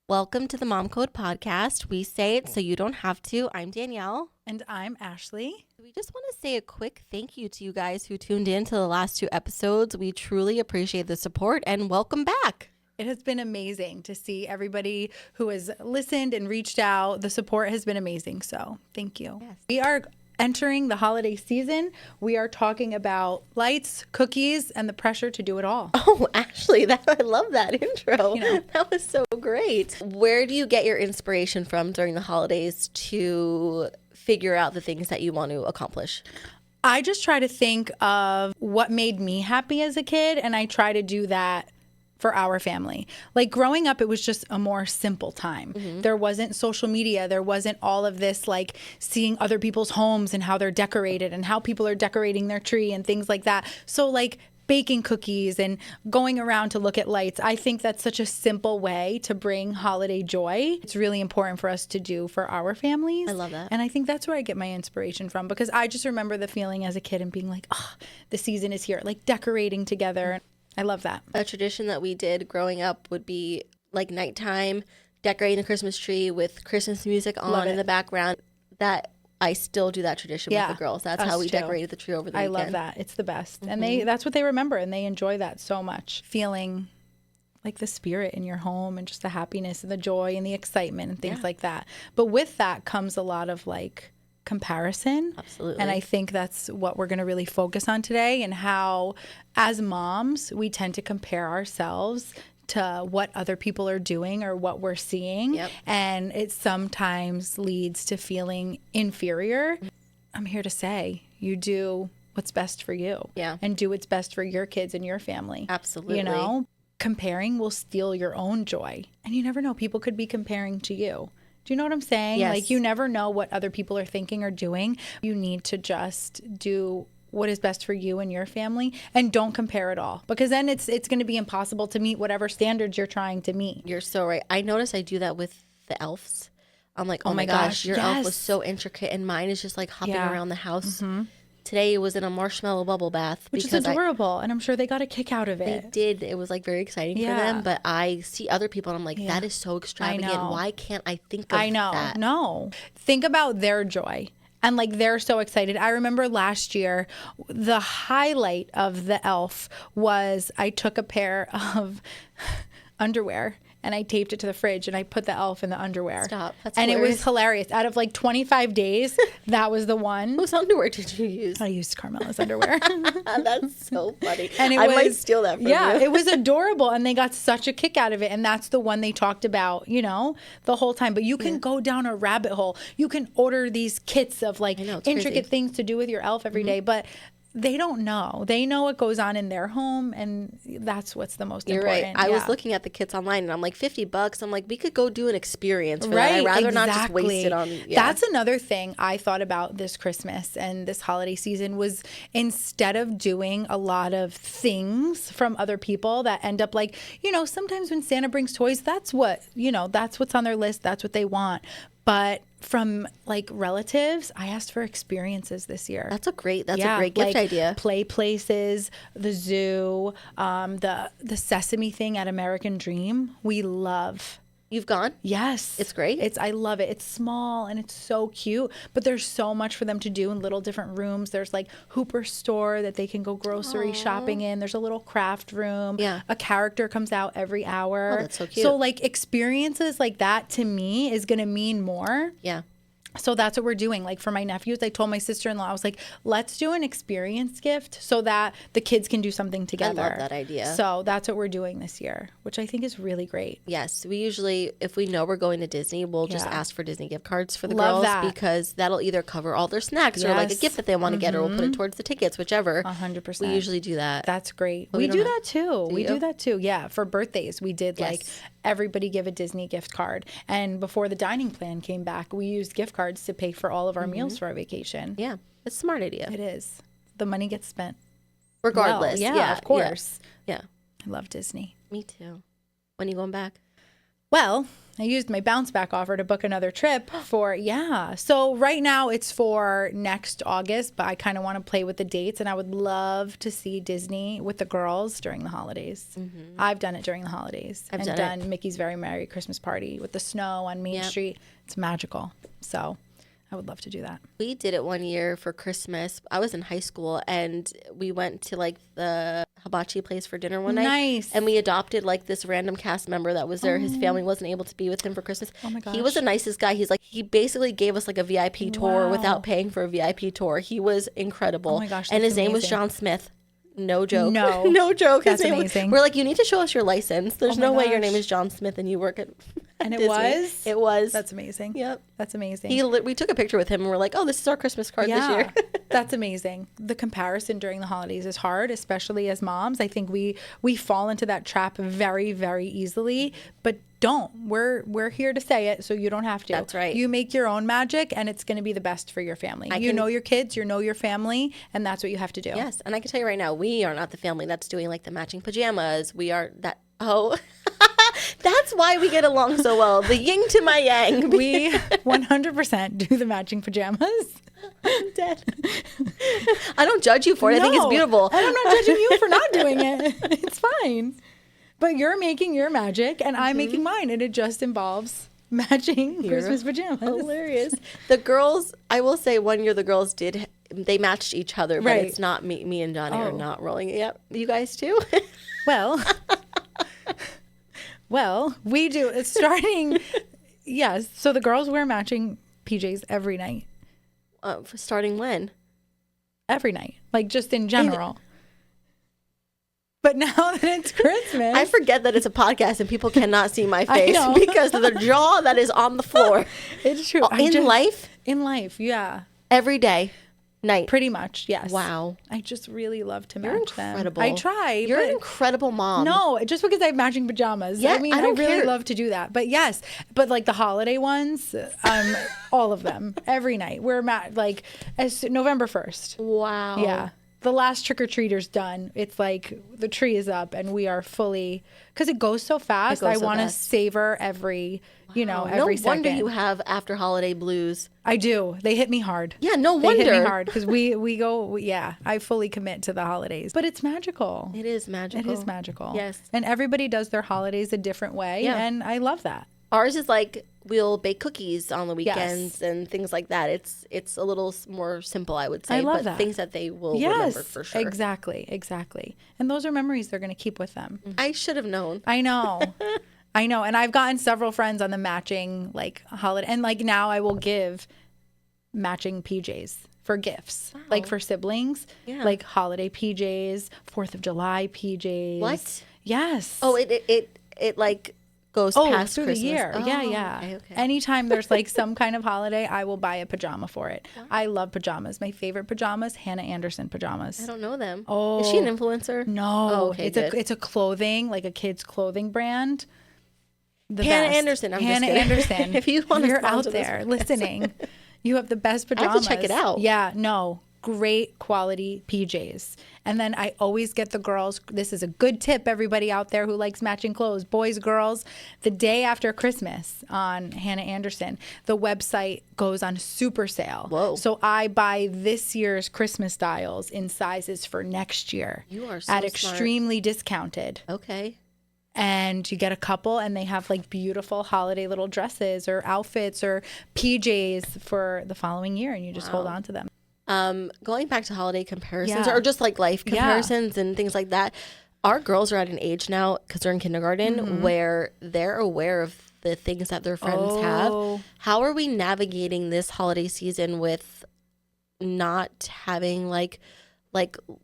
Welcome to the Mom Code Podcast. We say it so you don't have to. I'm Danielle. And I'm Ashley. We just want to say a quick thank you to you guys who tuned in to the last 2 episodes. We truly appreciate the support and welcome back. It has been amazing to see everybody who has listened and reached out. The support has been amazing. So thank you. Yes. We are entering the holiday season. We are talking about lights, cookies, and the pressure to do it all. Oh, Ashley, I love that intro. You know. That was so great. Where do you get your inspiration from during the holidays to figure out the things that you want to accomplish? I just try to think of what made me happy as a kid, and I try to do that for our family. Like growing up, it was just a more simple time. Mm-hmm. There wasn't social media. There wasn't all of this like seeing other people's homes and how they're decorated and how people are decorating their tree and things like that. So like baking cookies and going around to look at lights. I think that's such a simple way to bring holiday joy. It's really important for us to do for our families. I love that. And I think that's where I get my inspiration from, because I just remember the feeling as a kid and being like, oh, the season is here, like decorating together. I love that. A tradition that we did growing up would be like nighttime, decorating the Christmas tree with Christmas music on in the background. That I still do that tradition with the girls. That's how we decorated the tree over the weekend. I love that. It's the best. Mm-hmm. And that's what they remember, and they enjoy that so much. Feeling like the spirit in your home and just the happiness and the joy and the excitement and things like that. But with that comes a lot of like comparison. Absolutely. And I think that's what we're going to really focus on today, and how as moms we tend to compare ourselves to what other people are doing or what we're seeing. Yep. And it sometimes leads to feeling inferior. I'm here to say you do what's best for you. Yeah. And do what's best for your kids and your family. Absolutely. You know, comparing will steal your own joy. And you never know, people could be comparing to you. Do you know what I'm saying? Yes. Like you never know what other people are thinking or doing. You need to just do what is best for you and your family, and don't compare at all, because then it's going to be impossible to meet whatever standards you're trying to meet. You're so right. I notice I do that with the elves. I'm like, oh my gosh, your elf was so intricate and mine is just like hopping around the house. Mm-hmm. Today it was in a marshmallow bubble bath. Which is adorable, and I'm sure they got a kick out of it. They did. It was like very exciting for them, but I see other people and I'm like, that is so extravagant. Why can't I think of that? I know. No. Think about their joy. And like they're so excited. I remember last year, the highlight of the elf was I took a pair of underwear and I taped it to the fridge and I put the elf in the underwear. Stop. That's and hilarious. It was hilarious. Out of like 25 days, that was the one. Whose underwear did you use? I used Carmela's underwear. That's so funny. And I might steal that from you. Yeah, it was adorable. And they got such a kick out of it. And that's the one they talked about, you know, the whole time. But you can go down a rabbit hole. You can order these kits of like intricate things to do with your elf every day. But they don't know. They know what goes on in their home, and that's what's the most important. You're right. I was looking at the kits online, and I'm like, $50. I'm like, we could go do an experience for that. I'd rather not just waste it on. Yeah. That's another thing I thought about this Christmas and this holiday season was, instead of doing a lot of things from other people that end up like, you know, sometimes when Santa brings toys, that's what, you know, that's what's on their list. That's what they want. But from like relatives, I asked for experiences this year. That's a great gift idea. Play places, the zoo, the Sesame thing at American Dream. We love. You've gone? Yes. It's great? I love it. It's small and it's so cute, but there's so much for them to do in little different rooms. There's like Hooper store that they can go grocery shopping in. There's a little craft room. Yeah. A character comes out every hour. Oh, that's so cute. So like experiences like that to me is going to mean more. Yeah. So that's what we're doing. Like for my nephews, I told my sister-in-law, I was like, let's do an experience gift so that the kids can do something together. I love that idea. So that's what we're doing this year, which I think is really great. Yes. We usually, if we know we're going to Disney, we'll just ask for Disney gift cards for the Love girls that. Because that'll either cover all their snacks or like a gift that they want to get, or we'll put it towards the tickets, whichever. 100%. We usually do that. That's great. But we do that too. We you? do that too. Yeah. For birthdays, we did like everybody give a Disney gift card. And before the dining plan came back, we used gift cards to pay for all of our meals for our vacation. Yeah. It's a smart idea. It is. The money gets spent. Regardless. Well, yeah, of course. Yeah. I love Disney. Me too. When are you going back? Well, I used my bounce back offer to book another trip so right now it's for next August, but I kind of want to play with the dates, and I would love to see Disney with the girls during the holidays. I've done it during the holidays. I've done Mickey's Very Merry Christmas Party with the snow on Main Street. It's magical. So I would love to do that. We did it one year for Christmas. I was in high school, and we went to like the hibachi place for dinner one night. Nice. And we adopted like this random cast member that was there. His family wasn't able to be with him for Christmas. Oh my gosh. He was the nicest guy. He basically gave us like a VIP tour without paying for a VIP tour. He was incredible. Oh my gosh. And his name was John Smith. No joke. No joke. That's amazing. We're like, you need to show us your license. There's no way your name gosh. is John Smith and you work at And it Disney. was? It was. That's amazing. Yep. That's amazing. We took a picture with him and we're like, oh, this is our Christmas card this year. That's amazing. The comparison during the holidays is hard, especially as moms. I think we fall into that trap very, very easily, but don't. We're here to say it, so you don't have to. That's right. You make your own magic, and it's going to be the best for your family. You know your kids, you know your family, and that's what you have to do. Yes, and I can tell you right now, we are not the family that's doing like the matching pajamas. We are that. Oh, that's why we get along so well. The yin to my yang. We 100% do the matching pajamas. I'm dead. I don't judge you for it. I think it's beautiful. And I'm not judging you for not doing it. It's fine. But you're making your magic, and I'm making mine, and it just involves matching Christmas pajamas. Hilarious. The girls, I will say, one year the girls they matched each other, but it's not me and Johnny are not rolling it. Yep. You guys too? Well, we do. It's starting. Yes. So the girls wear matching PJs every night. Starting when? Every night. Like just in general. But now that it's Christmas. I forget that it's a podcast and people cannot see my face because of the jaw that is on the floor. It's true. In life, yeah. Every day. Night. Pretty much, yes. Wow. I just really love to match You're incredible. them. I try. You're an incredible mom. No, just because I have matching pajamas. Yeah, I mean, I really love to do that. But yes, but like the holiday ones, all of them, every night. We're like as November 1st. Wow. Yeah. The last trick-or-treater's done. It's like the tree is up and we are fully, because it goes so fast. I want to savor every, every second. No wonder you have after holiday blues. I do. They hit me hard. Yeah, no wonder. They hit me hard because we go, I fully commit to the holidays. But it's magical. It is magical. It is magical. Yes. And everybody does their holidays a different way. Yeah. And I love that. Ours is like we'll bake cookies on the weekends and things like that. It's a little more simple, I would say. I love that. Things that they will remember for sure. Exactly. And those are memories they're going to keep with them. I should have known. I know. And I've gotten several friends on the matching like holiday. And like now I will give matching PJs for gifts, like for siblings, like holiday PJs, 4th of July PJs. What? Yes. Oh, it like goes past through Christmas. The year. Oh, yeah. Okay. Anytime there's like some kind of holiday, I will buy a pajama for it. Wow. I love pajamas. My favorite pajamas, Hannah Anderson pajamas. I don't know them. Oh, is she an influencer? No. Oh, okay, it's a clothing, like a kid's clothing brand. Hannah Anderson. Hannah Anderson. If you want to, you're out there listening, you have the best pajamas. I have to check it out. Yeah. No. Great quality PJs. And then I always get the girls, this is a good tip, everybody out there who likes matching clothes, boys, girls, the day after Christmas on Hannah Anderson, the website goes on super sale. Whoa. So I buy this year's Christmas styles in sizes for next year. You are so at smart. Extremely discounted. Okay. And you get a couple and they have like beautiful holiday little dresses or outfits or PJs for the following year and you just hold on to them. Going back to holiday comparisons or just like life comparisons and things like that, our girls are at an age now, because they're in kindergarten, where they're aware of the things that their friends have. How are we navigating this holiday season with not having like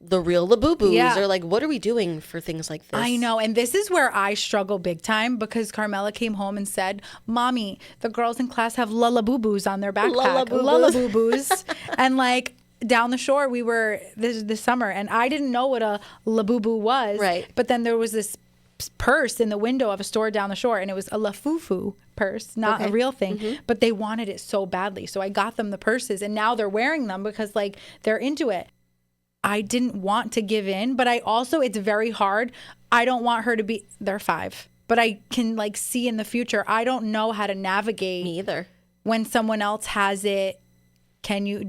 the real Labubu's or like what are we doing for things like this? I know. And this is where I struggle big time because Carmela came home and said, Mommy, the girls in class have Lullabubu's on their backpack. Lullabubu's. And like down the shore, we were this summer and I didn't know what a Labubu was. Right. But then there was this purse in the window of a store down the shore and it was a Lafufu purse, not a real thing, but they wanted it so badly. So I got them the purses and now they're wearing them because like they're into it. I didn't want to give in, but I also, it's very hard. I don't want her to be, they're 5. but I can like see in the future. I don't know how to navigate Me either. when someone else has it.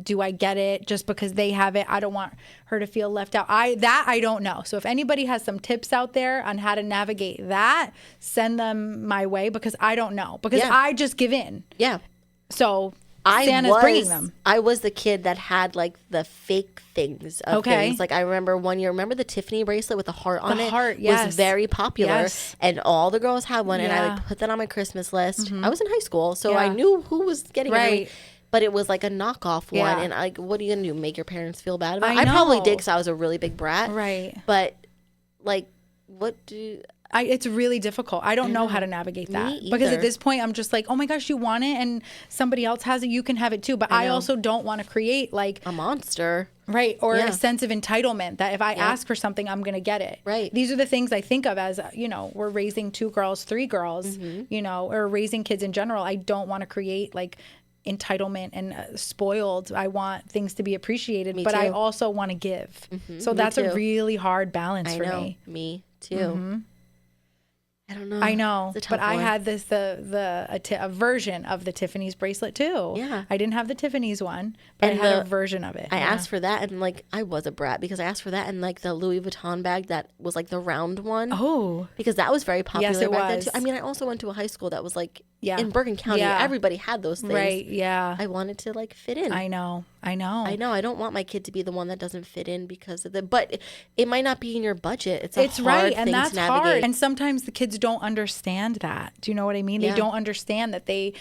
Do I get it just because they have it? I don't want her to feel left out. I don't know. So if anybody has some tips out there on how to navigate that, send them my way, because I don't know, because I just give in. Yeah. So Santa's bringing them. I was the kid that had like the fake things of things. Like I remember one year, remember the Tiffany bracelet with the heart on it? The heart, was very popular, and all the girls had one, and I would put that on my Christmas list. I was in high school, so I knew who was getting it. But it was like a knockoff one, and like, what are you gonna do? Make your parents feel bad about it? I probably did, because I was a really big brat. Right. But like, it's really difficult. I don't know how to navigate that, because at this point I'm just like, oh my gosh, you want it and somebody else has it, you can have it too. But I also don't want to create like a monster. Right. Or a sense of entitlement that if I ask for something, I'm going to get it. Right. These are the things I think of as, we're raising 2 girls, 3 girls, or raising kids in general. I don't want to create like entitlement and spoiled. I want things to be appreciated, but I also want to give. So that's a really hard balance for me. Me too. I don't know. I know, but I had this a version of the Tiffany's bracelet too. Yeah, I didn't have the Tiffany's one, but I had a version of it. I asked for that, and like I was a brat, because I asked for that and like the Louis Vuitton bag that was like the round one. Oh, because that was very popular. Yes, it back then was. too. I mean, I also went to a high school that was like in Bergen County. Everybody had those things. Right. Yeah. I wanted to like fit in. I know. I don't want my kid to be the one that doesn't fit in because of but it might not be in your budget. It's hard right, and thing that's to navigate. hard. And sometimes the kids don't understand that. Do you know what I mean? They don't understand that they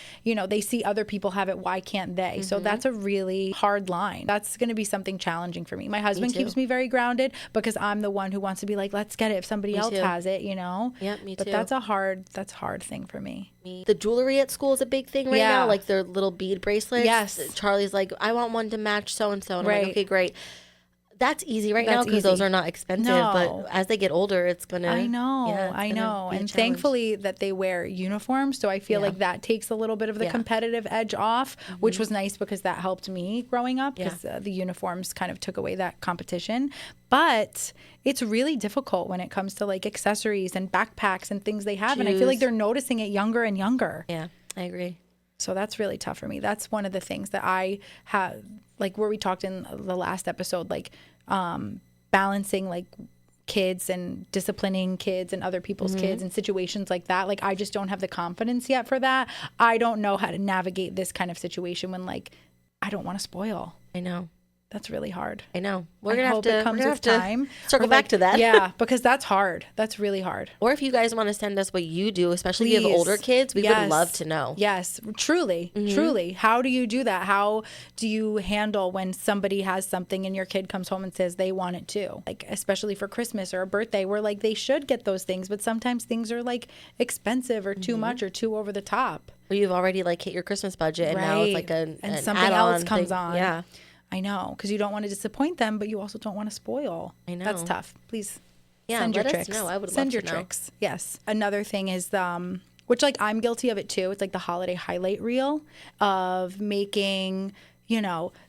see other people have it. Why can't they? So that's a really hard line. That's going to be something challenging for me. My husband keeps me very grounded, because I'm the one who wants to be like, let's get it if somebody else has it. Yeah, me too. But that's a hard thing for me. The jewelry at school is a big thing right now, like their little bead bracelets. Yes. Charlie's like, I want one to match so and so, and I'm like, okay, great. That's easy now, because those are not expensive. No. But as they get older, it's gonna. I know, and thankfully that they wear uniforms, so I feel like that takes a little bit of the competitive edge off, which was nice, because that helped me growing up, because the uniforms kind of took away that competition. But it's really difficult when it comes to like accessories and backpacks and things they have, and I feel like they're noticing it younger and younger. Yeah, I agree. So that's really tough for me. That's one of the things that I have, like where we talked in the last episode, like balancing like kids and disciplining kids and other people's kids and situations like that. Like I just don't have the confidence yet for that. I don't know how to navigate this kind of situation when like I don't want to spoil. I know. That's really hard. I know. We're gonna have to circle back to that. Yeah, because that's hard. That's really hard. Or if you guys want to send us what you do, especially if you have older kids, we would love to know. Yes, truly. How do you do that? How do you handle when somebody has something and your kid comes home and says they want it too? Like especially for Christmas or a birthday, where like they should get those things, but sometimes things are like expensive or too much or too over the top. Or you've already like hit your Christmas budget, and now it's like an something else comes thing. on. Yeah. I know, because you don't want to disappoint them, but you also don't want to spoil. I know. That's tough. Please send your tricks. Us know. I would send love your to know. tricks. Yes. Another thing is, which like I'm guilty of it too. It's like the holiday highlight reel of making,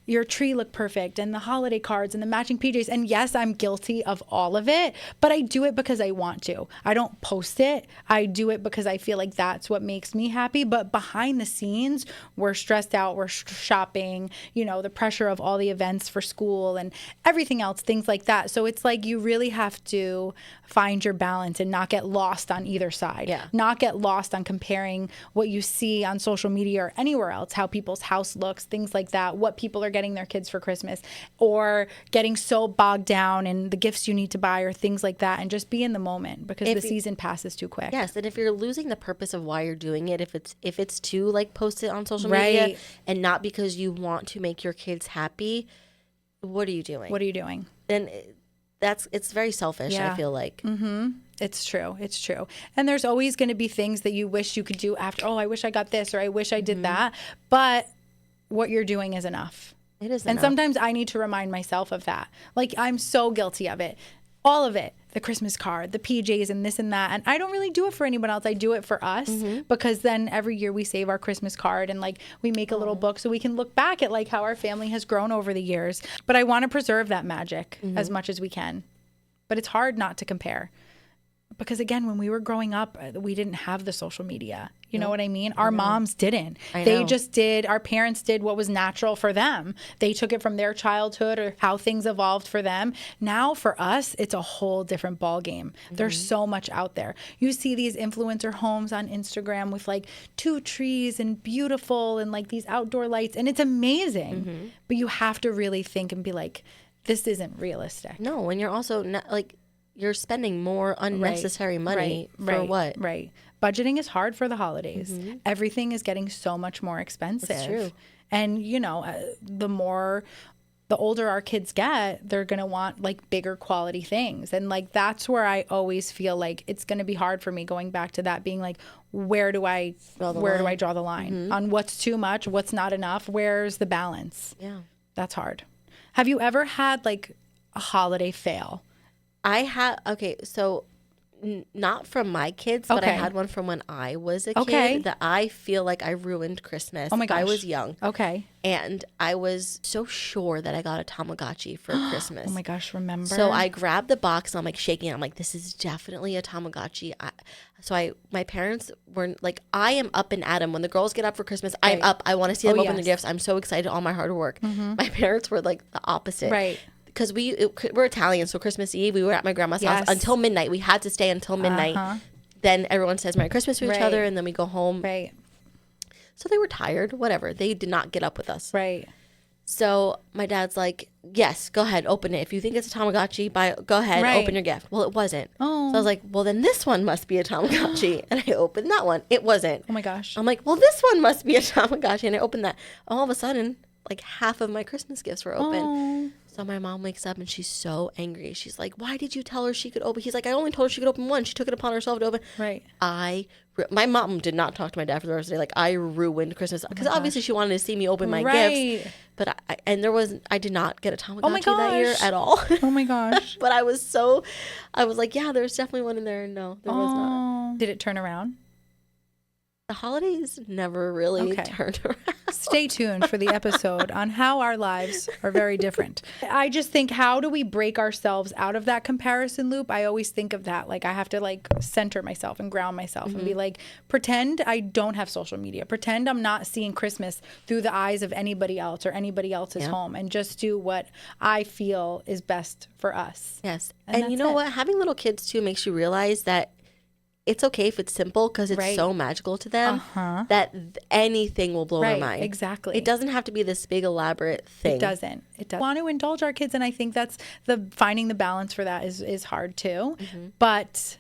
your tree look perfect and the holiday cards and the matching PJs. And yes, I'm guilty of all of it, but I do it because I want to. I don't post it. I do it because I feel like that's what makes me happy. But behind the scenes, we're stressed out. We're shopping, the pressure of all the events for school and everything else, things like that. So it's like you really have to find your balance and not get lost on either side. Yeah. Not get lost on comparing what you see on social media or anywhere else, how people's house looks, things like that, what people are getting their kids for Christmas, or getting so bogged down in the gifts you need to buy or things like that, and just be in the moment, because the season passes too quick. Yes, and if you're losing the purpose of why you're doing it, if it's to like post it on social media and not because you want to make your kids happy, what are you doing? What are you doing? Then it's very selfish, I feel like. It's true. It's true. And there's always going to be things that you wish you could do after, I wish I got this, or I wish I did that. But what you're doing is enough. It is enough. And sometimes I need to remind myself of that. Like, I'm so guilty of it. All of it. The Christmas card, the PJs, and this and that. And I don't really do it for anyone else. I do it for us, because then every year we save our Christmas card and like we make a little book so we can look back at like how our family has grown over the years. But I want to preserve that magic as much as we can. But it's hard not to compare. because again, when we were growing up, we didn't have the social media. You know what I mean? Our moms didn't. They just did. Our parents did what was natural for them. They took it from their childhood or how things evolved for them. Now for us, it's a whole different ball game. There's so much out there. You see these influencer homes on Instagram with like 2 trees and beautiful and like these outdoor lights, and it's amazing. But you have to really think and be like, this isn't realistic. No, and you're also not, like, you're spending more unnecessary money for what? Right. Budgeting is hard for the holidays. Everything is getting so much more expensive. That's true. And, you know, the older our kids get, they're going to want like bigger quality things. And like, that's where I always feel like it's going to be hard for me going back to that, being like, where do I draw the line on what's too much, what's not enough? Where's the balance? Yeah. That's hard. Have you ever had like a holiday fail? Okay, so not from my kids, but I had one from when I was a kid that I feel like I ruined Christmas. Oh my gosh. I was young. Okay. And I was so sure that I got a Tamagotchi for Christmas. Oh my gosh, remember? So I grabbed the box and I'm like shaking it. I'm like, this is definitely a Tamagotchi. My parents were like, I am up and at 'em. When the girls get up for Christmas, I'm up. I want to see them open their gifts. I'm so excited, all my hard work. My parents were like the opposite. Right. Because we're Italian, so Christmas Eve, we were at my grandma's house until midnight. We had to stay until midnight. Then everyone says Merry Christmas to each other, and then we go home. Right. So they were tired, whatever. They did not get up with us. Right. So my dad's like, yes, go ahead, open it. If you think it's a Tamagotchi, go ahead, open your gift. Well, it wasn't. Oh. So I was like, well, then this one must be a Tamagotchi. And I opened that one. It wasn't. Oh my gosh. I'm like, well, this one must be a Tamagotchi. And I opened that. All of a sudden, like half of my Christmas gifts were open. Oh. So my mom wakes up and she's so angry. She's like, why did you tell her she could open? He's like, I only told her she could open one. She took it upon herself to open. Right. My mom did not talk to my dad for the rest of the day. Like, I ruined Christmas. Because obviously she wanted to see me open my gifts. But I did not get a Tamagotchi that year at all. Oh my gosh. But I was like, yeah, there's definitely one in there. No, there was not. Did it turn around? The holidays never really turned around. Stay tuned for the episode on how our lives are very different. I just think, how do we break ourselves out of that comparison loop? I always think of that. Like, I have to like center myself and ground myself and be like, pretend I don't have social media. Pretend I'm not seeing Christmas through the eyes of anybody else or anybody else's home, and just do what I feel is best for us. Yes. And you know what? Having little kids too makes you realize that it's okay if it's simple, because it's so magical to them that anything will blow their mind. Exactly. It doesn't have to be this big elaborate thing. It doesn't. I want to indulge our kids, and I think that's finding the balance for that is hard too. But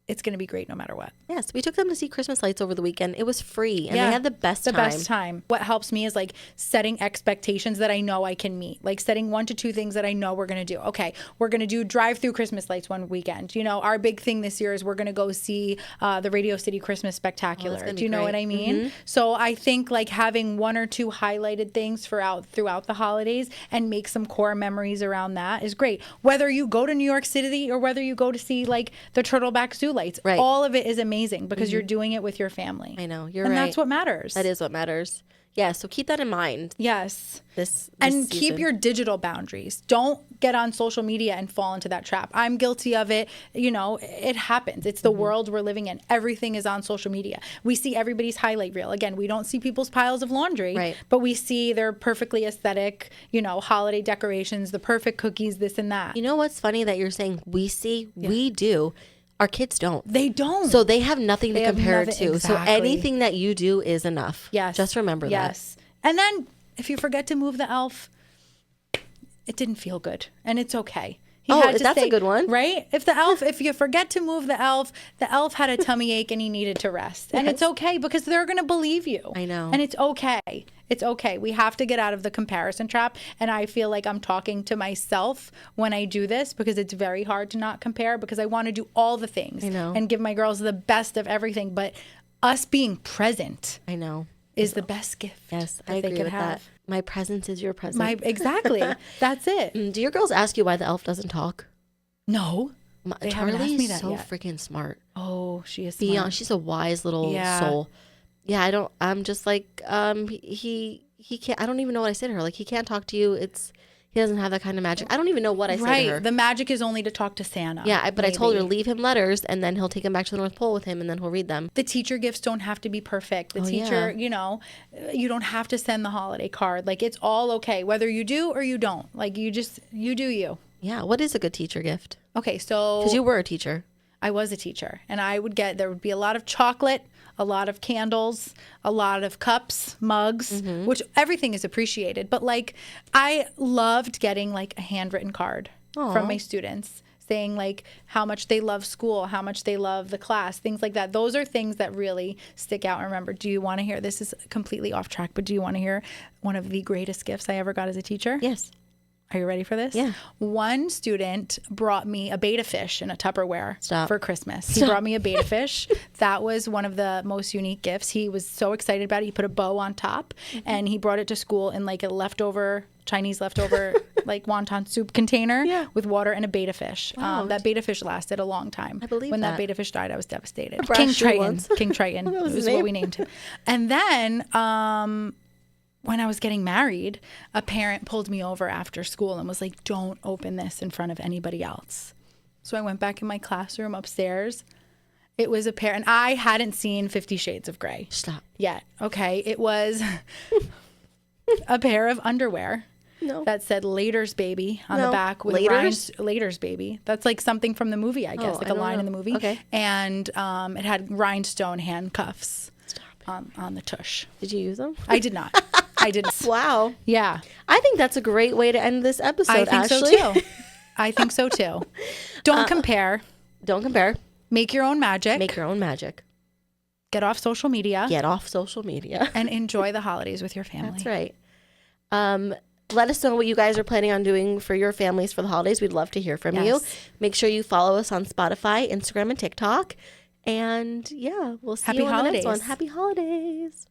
it's going to be great no matter what. Yes, we took them to see Christmas lights over the weekend. It was free, and they had the best time. What helps me is like setting expectations that I know I can meet. Like setting 1 to 2 things that I know we're going to do. Okay, we're going to do drive-through Christmas lights one weekend. You know, our big thing this year is we're going to go see the Radio City Christmas Spectacular. Do you know what I mean? So I think like having 1 or 2 highlighted things throughout the holidays and make some core memories around that is great. Whether you go to New York City or whether you go to see like the Turtleback Zoo lights, all of it is amazing because you're doing it with your family. I know, you're right. And that's what matters. That is what matters. Yeah, so keep that in mind. Yes. This and season. Keep your digital boundaries. Don't get on social media and fall into that trap. I'm guilty of it. You know, it happens. It's the world we're living in. Everything is on social media. We see everybody's highlight reel. Again, we don't see people's piles of laundry, but we see their perfectly aesthetic, you know, holiday decorations, the perfect cookies, this and that. You know what's funny that you're saying we see? Yeah. We do. Our kids don't. They don't. So they have nothing to compare it to. Exactly. So anything that you do is enough. Yes. Just remember that. Yes. And then if you forget to move the elf, it didn't feel good. And it's okay. That's a good one. Right? If you forget to move the elf had a tummy ache and he needed to rest. And it's okay because they're going to believe you. I know. And it's okay. It's okay. We have to get out of the comparison trap. And I feel like I'm talking to myself when I do this because it's very hard to not compare because I want to do all the things. I know. And give my girls the best of everything. But us being present. I know. Is the best gift. Yes, I agree with that. My presence is your presence. Exactly. That's it. Do your girls ask you why the elf doesn't talk? No. Charlie's so freaking smart. Oh, she is smart. Beyond, she's a wise little soul. Yeah, I'm just like, he can't, I don't even know what I said to her. Like, he can't talk to you. He He doesn't have that kind of magic. I don't even know what I say to her. Right. The magic is only to talk to Santa. Yeah, but maybe. I told her, leave him letters, and then he'll take them back to the North Pole with him, and then he'll read them. The teacher gifts don't have to be perfect. The teacher, you know, you don't have to send the holiday card. Like, it's all okay, whether you do or you don't. Like, you do you. Yeah. What is a good teacher gift? Okay, so. Because you were a teacher. I was a teacher, and there would be a lot of chocolate, a lot of candles, a lot of cups, mugs, which everything is appreciated. But like, I loved getting like a handwritten card from my students saying like how much they love school, how much they love the class, things like that. Those are things that really stick out. And remember, do you want to hear, this is completely off track, but do you want to hear one of the greatest gifts I ever got as a teacher? Yes. Are you ready for this? Yeah. One student brought me a betta fish in a Tupperware for Christmas. He brought me a betta fish. That was one of the most unique gifts. He was so excited about it. He put a bow on top, and he brought it to school in like a Chinese leftover like wonton soup container with water and a betta fish. Wow. That betta fish lasted a long time. I believe when that betta fish died, I was devastated. King Triton. King Triton was what we named him. And then when I was getting married, a parent pulled me over after school and was like, don't open this in front of anybody else. So I went back in my classroom upstairs. It was a pair, and I hadn't seen 50 Shades of Grey. Stop. Yet. Okay. It was a pair of underwear that said Later's Baby on the back with Later's Baby. That's like something from the movie, I guess, like a line in the movie. Okay. And it had rhinestone handcuffs on the tush. Did you use them? I did not. I didn't. Wow. Yeah. I think that's a great way to end this episode, I think Ashley. so too. I think so too. Don't compare. Don't compare. Make your own magic. Make your own magic. Get off social media. Get off social media. And enjoy the holidays with your family. That's right. Let us know what you guys are planning on doing for your families for the holidays. We'd love to hear from you. Make sure you follow us on Spotify, Instagram, and TikTok. And yeah, we'll see you on the next one. Happy holidays.